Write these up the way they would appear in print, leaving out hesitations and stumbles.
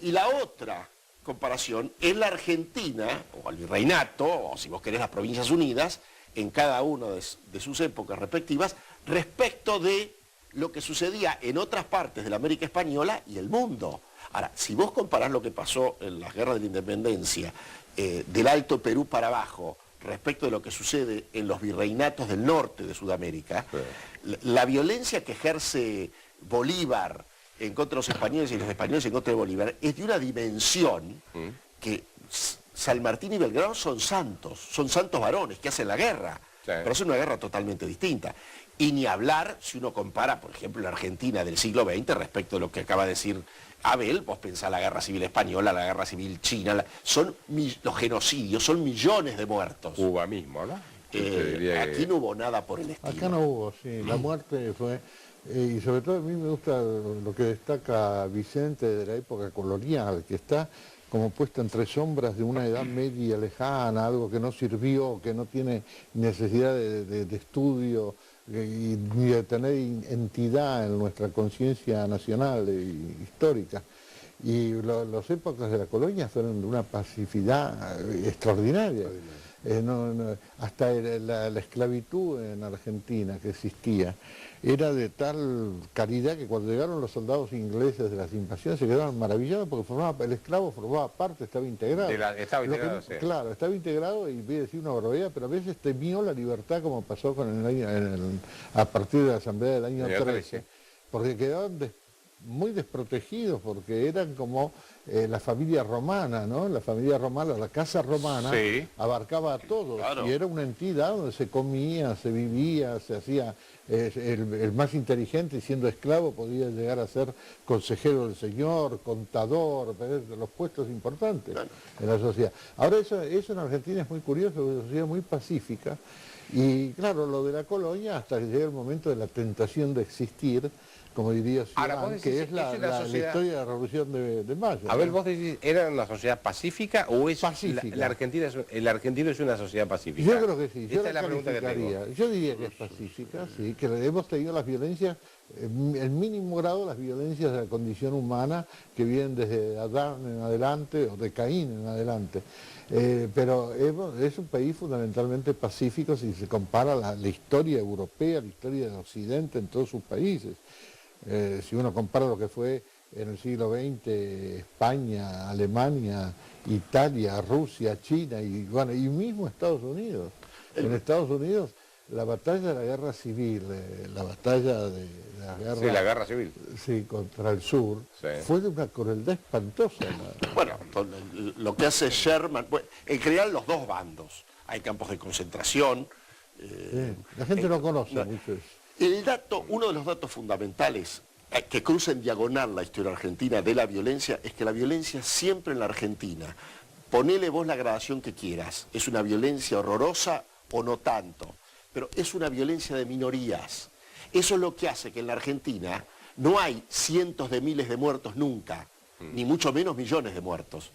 Y la otra comparación es la Argentina, o el virreinato, o si vos querés las Provincias Unidas, en cada una de sus épocas respectivas, respecto de lo que sucedía en otras partes de la América Española y el mundo. Ahora, si vos comparás lo que pasó en las guerras de la independencia, del Alto Perú para abajo, respecto de lo que sucede en los virreinatos del norte de Sudamérica, sí, la violencia que ejerce Bolívar en contra de los españoles y los españoles en contra de Bolívar es de una dimensión que San Martín y Belgrano son santos varones que hacen la guerra, sí, pero es una guerra totalmente distinta. Y ni hablar si uno compara, por ejemplo, la Argentina del siglo XX respecto de lo que acaba de decir Abel, vos pensás la guerra civil española, la guerra civil china, los genocidios, son millones de muertos. Cuba mismo, ¿no? Aquí no hubo nada por el estilo. Acá no hubo, sí, la muerte fue... y sobre todo a mí me gusta lo que destaca Vicente de la época colonial, que está como puesta entre sombras de una edad media lejana, algo que no sirvió, que no tiene necesidad de estudio, ni de tener entidad en nuestra conciencia nacional e histórica. Y las épocas de la colonia fueron de una pacificidad extraordinaria. Hasta la esclavitud en Argentina que existía era de tal caridad que cuando llegaron los soldados ingleses de las invasiones se quedaron maravillados porque el esclavo formaba parte, estaba integrado. Estaba integrado, sí. Claro, estaba integrado y voy a decir una barbaridad, pero a veces temió la libertad como pasó con a partir de la asamblea del año 13, porque quedaban muy desprotegidos porque eran como la familia romana, ¿no? La familia romana, la casa romana, sí, abarcaba a todos, claro, y era una entidad donde se comía, se vivía, se hacía, el más inteligente siendo esclavo podía llegar a ser consejero del señor, contador, de los puestos importantes, claro, en la sociedad. Ahora eso en Argentina es muy curioso, es una sociedad muy pacífica, y claro, lo de la colonia hasta que llega el momento de la tentación de existir, como diría Ciudad, que es la historia de la Revolución de Mayo. A ver, vos decís, ¿era una sociedad pacífica o es pacífica? El argentino es una sociedad pacífica? Yo creo que sí, yo la calificaría. Yo diría que es pacífica, sí, que hemos tenido las violencias, el mínimo grado las violencias de la condición humana que vienen desde Adán en adelante o de Caín en adelante. Pero es un país fundamentalmente pacífico si se compara la historia europea, la historia del Occidente en todos sus países. Si uno compara lo que fue en el siglo XX España, Alemania, Italia, Rusia, China y mismo Estados Unidos. En Estados Unidos la batalla de la guerra civil, la batalla de la guerra, sí, la guerra civil, sí, contra el sur, sí, fue de una crueldad espantosa. Bueno, lo que hace Sherman, en general los dos bandos, hay campos de concentración. Sí, la gente no conoce mucho eso. Uno de los datos fundamentales que cruza en diagonal la historia argentina de la violencia es que la violencia siempre en la Argentina, ponele vos la gradación que quieras, es una violencia horrorosa o no tanto, pero es una violencia de minorías. Eso es lo que hace que en la Argentina no hay cientos de miles de muertos nunca, ni mucho menos millones de muertos,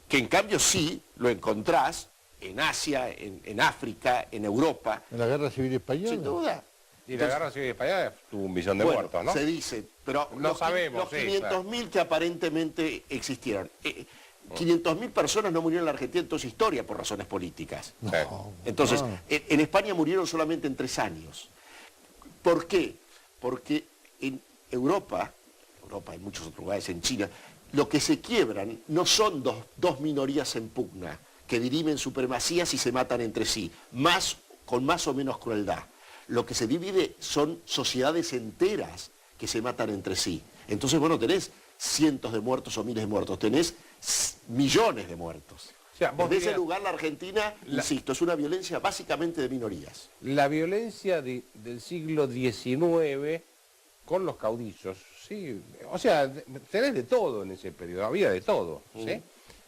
que en cambio sí lo encontrás en Asia, en África, en Europa. En la Guerra Civil Española. Sin duda. Y la Guerra Civil Española tuvo 1 millón de muertos, ¿no? Se dice, pero no sabemos, los 500.000 que aparentemente existieron. 500.000 personas no murieron en la Argentina en toda su historia por razones políticas. No, Entonces, no. En España murieron solamente en 3 años. ¿Por qué? Porque en Europa, en muchos otros lugares, en China, lo que se quiebran no son dos minorías en pugna, que dirimen supremacías y se matan entre sí, con más o menos crueldad. Lo que se divide son sociedades enteras que se matan entre sí. Entonces, bueno, tenés cientos de muertos o miles de muertos, tenés millones de muertos. O sea, en ese lugar la Argentina, insisto, es una violencia básicamente de minorías. La violencia del siglo XIX con los caudillos, sí, o sea, tenés de todo en ese periodo, había de todo, ¿sí?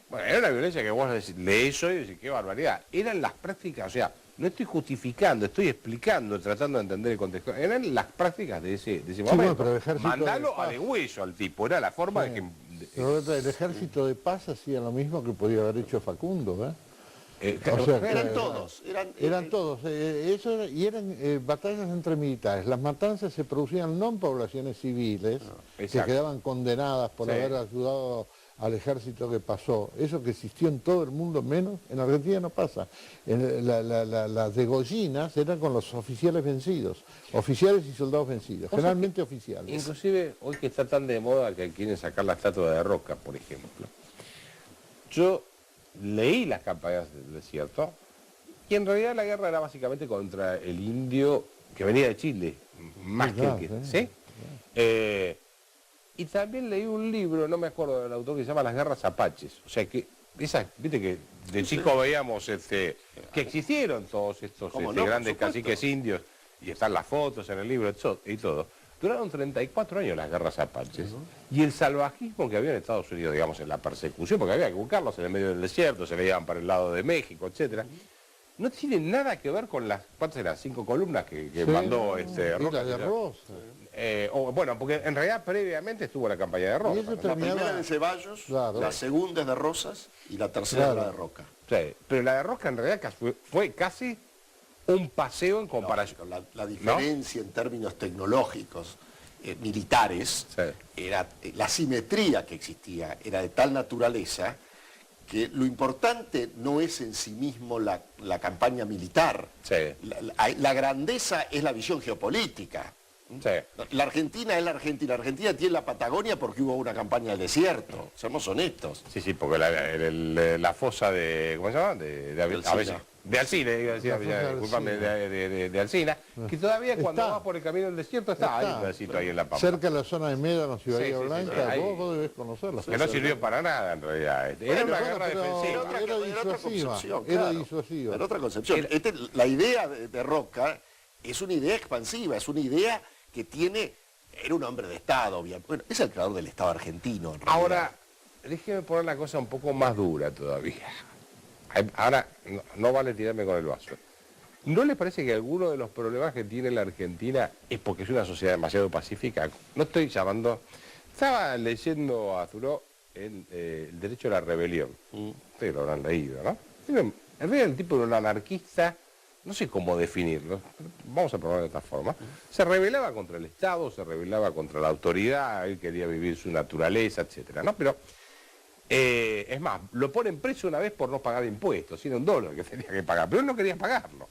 Bueno, era una violencia que vos lees hoy y decís, qué barbaridad. Eran las prácticas, o sea, no estoy justificando, estoy explicando, tratando de entender el contexto. Eran las prácticas de ese momento. Bueno, pero mandalo a degüello al tipo, era la forma de que... Pero el ejército de paz hacía lo mismo que podía haber hecho Facundo, eran todos. Eran todos. Eran batallas entre militares. Las matanzas se producían no en poblaciones civiles, que quedaban condenadas por haber ayudado al ejército que pasó, eso que existió en todo el mundo menos, en Argentina no pasa. Las degollinas eran con los oficiales vencidos, oficiales y soldados vencidos, generalmente oficiales. Inclusive hoy que está tan de moda que quieren sacar la estatua de Roca, por ejemplo. Yo leí las campañas del desierto y en realidad la guerra era básicamente contra el indio que venía de Chile, más que el que... ¿sí? Y también leí un libro, no me acuerdo del autor, que se llama Las Guerras Apaches. O sea que, viste que de chico veíamos que existieron todos estos grandes caciques indios, y están las fotos en el libro y todo. Duraron 34 años las guerras apaches. Y el salvajismo que había en Estados Unidos, digamos, en la persecución, porque había que buscarlos en el medio del desierto, se veían para el lado de México, etcétera. No tiene nada que ver con las, ¿cuántas eran? 5 columnas que mandó Roca. De Rosa. Bueno, porque en realidad previamente estuvo la campaña de Rosa. La primera de Ceballos, claro, la segunda es de Rosas y la tercera es la de Roca. Sí, pero la de Roca en realidad fue casi un paseo en comparación. La diferencia en términos tecnológicos, militares, era la simetría que existía, era de tal naturaleza que lo importante no es en sí mismo la campaña militar. Sí. La grandeza es la visión geopolítica. Sí. La Argentina es la Argentina. La Argentina tiene la Patagonia porque hubo una campaña del desierto. Seamos honestos. Sí, porque la fosa de... ¿Cómo se llama? De Alsina, disculpame, de Alsina, que todavía cuando vas por el camino del desierto está ahí un pedacito ahí en la Pampa. Cerca de la zona de Médanos y Bahía Blanca, vos debés conocerla. Que no sirvió para nada en realidad. Era una guerra defensiva. Era disuasiva. Era otra concepción. La idea de Roca es una idea expansiva, es una idea que era un hombre de Estado, bueno, es el creador del Estado argentino. En realidad. Ahora, déjeme poner la cosa un poco más dura todavía. Ahora, no vale tirarme con el vaso. ¿No les parece que alguno de los problemas que tiene la Argentina es porque es una sociedad demasiado pacífica? No estoy llamando... Estaba leyendo a Thoreau el derecho a la rebelión. Ustedes lo habrán leído, ¿no? En realidad el tipo era un anarquista, no sé cómo definirlo, vamos a probar de esta forma. Se rebelaba contra el Estado, se rebelaba contra la autoridad, él quería vivir su naturaleza, etcétera, ¿no? Pero... es más, lo ponen preso una vez por no pagar impuestos, era $1 que tenía que pagar, pero él no quería pagarlo.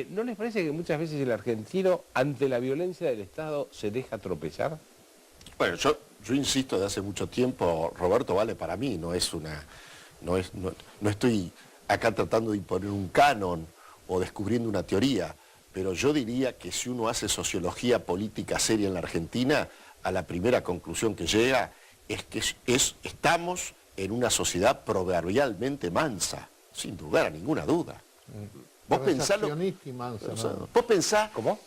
¿No les parece que muchas veces el argentino, ante la violencia del Estado, se deja tropezar? Bueno, yo insisto de hace mucho tiempo, Roberto vale para mí, no estoy acá tratando de imponer un canon o descubriendo una teoría, pero yo diría que si uno hace sociología política seria en la Argentina, a la primera conclusión que llega es que estamos en una sociedad proverbialmente mansa, sin lugar a ninguna duda. Vos pensás... Transaccionista y mansa, ¿no? Vos pensás... ¿Cómo?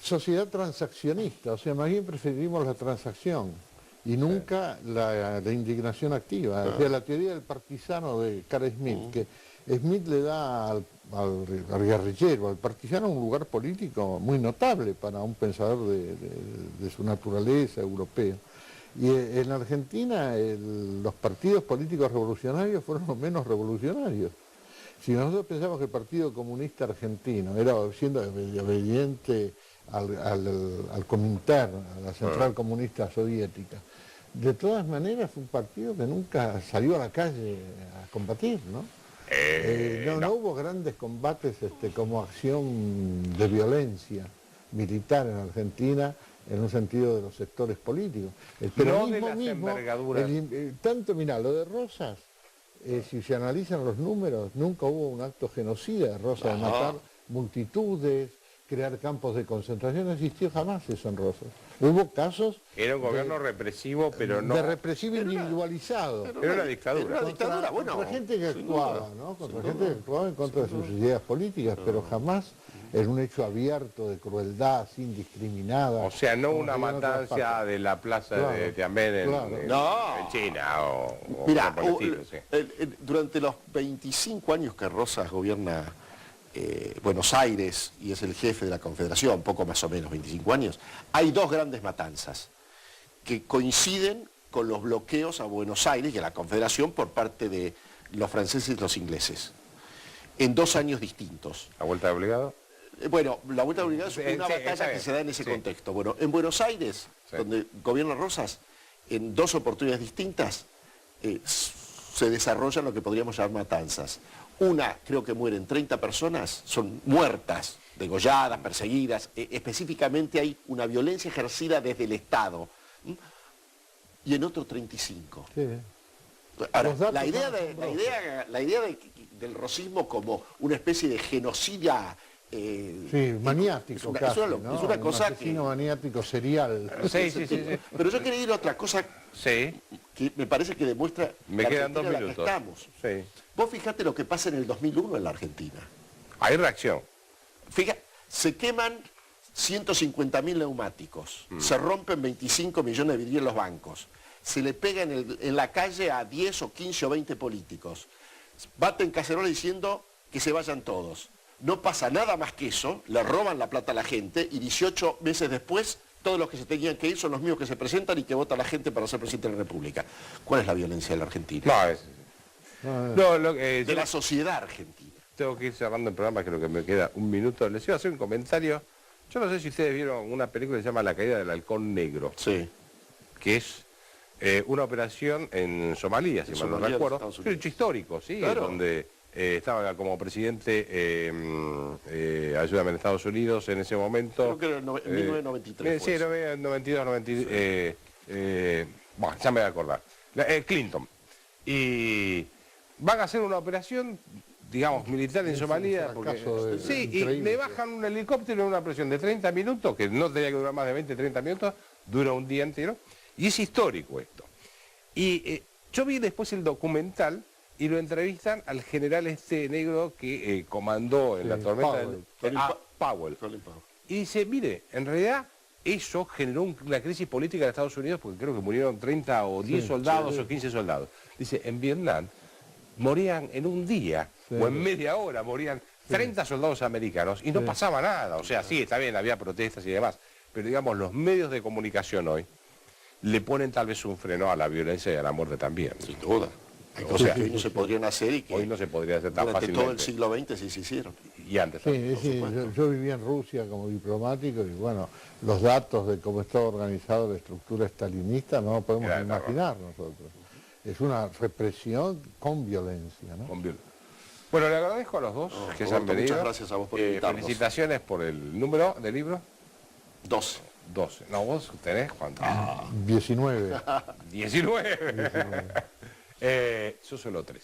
Sociedad transaccionista, o sea, más bien preferimos la transacción y nunca la indignación activa. O sea, la teoría del partisano de Carl Smith, que Smith le da al guerrillero, al partisano, un lugar político muy notable para un pensador de su naturaleza europeo. Y en Argentina los partidos políticos revolucionarios fueron los menos revolucionarios. Si nosotros pensamos que el Partido Comunista Argentino era siendo obediente al Comintern, a la Central Comunista Soviética, de todas maneras fue un partido que nunca salió a la calle a combatir, ¿no? No hubo grandes combates como acción de violencia militar en Argentina, en un sentido de los sectores políticos. El peronismo mismo, tanto, mirá, lo de Rosas, si se analizan los números, nunca hubo un acto genocida de Rosas, de matar multitudes, crear campos de concentración, no existió jamás eso en Rosas. Hubo casos... Era un gobierno represivo, pero no... De represivo individualizado. Era una dictadura. Era una dictadura, bueno. Contra gente que actuaba, ¿no? Contra gente que actuaba en contra de sus ideas políticas, pero jamás en un hecho abierto de crueldad, indiscriminada. O sea, no una matanza de la plaza de Tiananmen en China o mirá, por el estilo, sí. Durante los 25 años que Rosas gobierna Buenos Aires y es el jefe de la Confederación, poco más o menos 25 años, hay dos grandes matanzas que coinciden con los bloqueos a Buenos Aires y a la Confederación por parte de los franceses y los ingleses, en 2 años distintos. ¿La vuelta de obligado? Bueno, la vuelta de obligado es una batalla que se da en ese contexto. Bueno, en Buenos Aires, donde gobierna Rosas, en 2 oportunidades distintas, se desarrollan lo que podríamos llamar matanzas. Una, creo que mueren 30 personas, son muertas, degolladas, perseguidas. Específicamente hay una violencia ejercida desde el Estado. Y en otro 35. Sí. Ahora, la idea del rosismo como una especie de genocida... sí, maniático casi, ¿no? Es una cosa un asesino maniático serial. Sí. Pero yo quería ir a otra cosa Sí. que me parece que demuestra Me la quedan 2 Argentina en la que minutos. estamos. Sí. Vos fijate lo que pasa en el 2001 en la Argentina. Hay reacción. Se queman 150.000 neumáticos, se rompen 25 millones de vidrios en los bancos, se le pega en la calle a 10 o 15 o 20 políticos, baten cacerola diciendo que se vayan todos. No pasa nada más que eso, le roban la plata a la gente y 18 meses después todos los que se tenían que ir son los mismos que se presentan y que vota la gente para ser presidente de la República. ¿Cuál es la violencia de la Argentina? De la sociedad argentina. Tengo que ir cerrando el programa, creo que me queda 1 minuto. Les iba a hacer un comentario. Yo no sé si ustedes vieron una película que se llama La caída del halcón negro, Sí. que es una operación en Somalia, si mal no Somalia, recuerdo. Estados Es un Unidos. hecho histórico, ¿sí? Claro. Donde estaba como presidente, ayúdame, en Estados Unidos en ese momento. Creo que era en 1993. Sí, 92, 93. Bueno, ya me voy a acordar. Clinton. Y van a hacer una operación, digamos, militar en Somalia. fracaso Sí, y increíble. le bajan un helicóptero en una operación de 30 minutos, que no tenía que durar más de 20, 30 minutos, dura un día entero. Y es histórico esto. Y yo vi después el documental y lo entrevistan al general este negro que comandó en la tormenta Powell. Colin Powell. Y dice, mire, en realidad eso generó una crisis política en Estados Unidos porque creo que murieron 30 o 10 soldados o 15 soldados. Dice, en Vietnam morían en un día o en media hora, morían 30 soldados americanos y no pasaba nada. O sea, sí, está bien, había protestas y demás, pero digamos, los medios de comunicación hoy le ponen tal vez un freno a la violencia y a la muerte también. Sin duda. Hay cosas que hoy no se podrían hacer y que Hoy no se podría hacer tan durante fácilmente. todo el siglo XX sí se hicieron. Y antes Sí, también. sí, yo viví en Rusia como diplomático y bueno, los datos de cómo está organizado la estructura estalinista no lo podemos Era imaginar nosotros. Es una represión con violencia, ¿no? Con Bueno, le agradezco a los dos que se han Roberto, venido. muchas gracias a vos por invitarnos. Felicitaciones por el número del libro. 12. 12. No, vos tenés, ¿cuánto? 19. 19. Yo solo 3.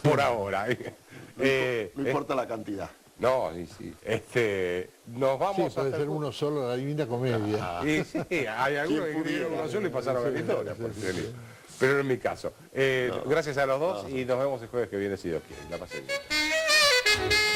Por ahora. No importa la cantidad. No, sí. Nos Sí, vamos puede hasta ser uno solo, la Divina Comedia. Y sí, hay algunos que escribieron uno solo y pasaron a la historia. Pero no es mi caso. Gracias a los dos y nos vemos el jueves que viene si Dios quiere. La pasé bien.